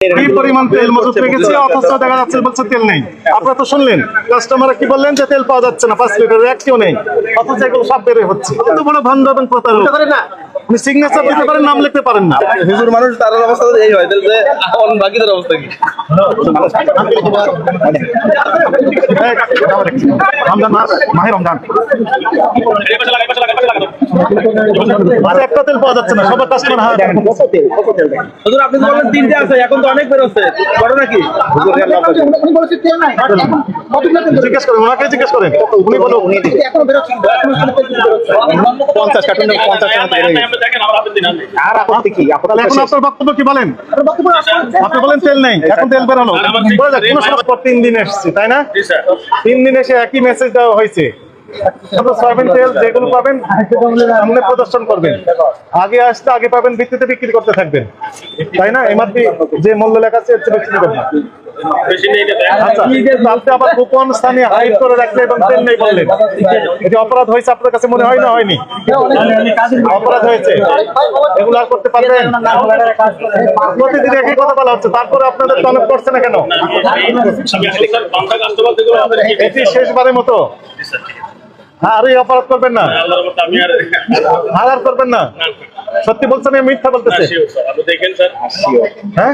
কি পরিমাণ তেল মজুত রেখেছি অথচ দেখা যাচ্ছে বলছে তেল নেই। আপনারা তো শুনলেন কাস্টমার কি বললেন যে তেল পাওয়া যাচ্ছে না, 5 লিটারের একটিও নেই, অথচ এগুলো সব বের হচ্ছে। কত বড় ভণ্ড এবং প্রতারক! আপনি সিগনেচার দিতে পারেন, নাম লিখতে পারেন না। হুজুর মানুষ তার অবস্থা এই হয় তাহলে বাকিদের অবস্থা কি? রমজান মাস, মাহে রমজান, একটা তেল পাওয়া যাচ্ছে না, সবার কাস্টমার হুজুর আপনি তো বললেন 3টে আছে, এখন তো অনেক বের হচ্ছে, ঘটনা কি? জিজ্ঞেস করেন, ওনাকে জিজ্ঞেস করেন, উনি বলো। 50 কার্টুন 50 টাকা আর আপত্তি কি? তাহলে এখন আপনার বক্তব্য কি বলেন? আপনি বলেন তেল নেই, এখন তেল বেরোলো, কোনো সময় পর 3 দিন এসছে, তাই না? 3 দিন এসে একই মেসেজ দেওয়া হয়েছে। সয়াবিন তেল যেগুলো পাবেন সামনে প্রদর্শন করবেন, আগে আসতে আগে পাবেন, ভিত্তিতে বিক্রি করতে থাকবেন, তাই না? এমআরপি যে মূল্য লেখা আছে এর চেয়ে বেশি নেবেন না। আচ্ছা, আপনি আবার গোপন স্থানে হাইড করে রাখলে এবং তেল নেই বললেন, এটি অপরাধ হয়েছে আপনার কাছে মনে হয় না? হয়নি? অপরাধ হয়েছে, এগুলো আর করতে পারবেন? প্রতিদিন একই কথা বলা হচ্ছে, তারপরে আপনাদের টনক করছে না কেন? এটি শেষবারের মতো। আর এই অপরাধ করবেন না, আর করবেন না। সত্যি বলছেন, মিথ্যা বলতেছে? হ্যাঁ।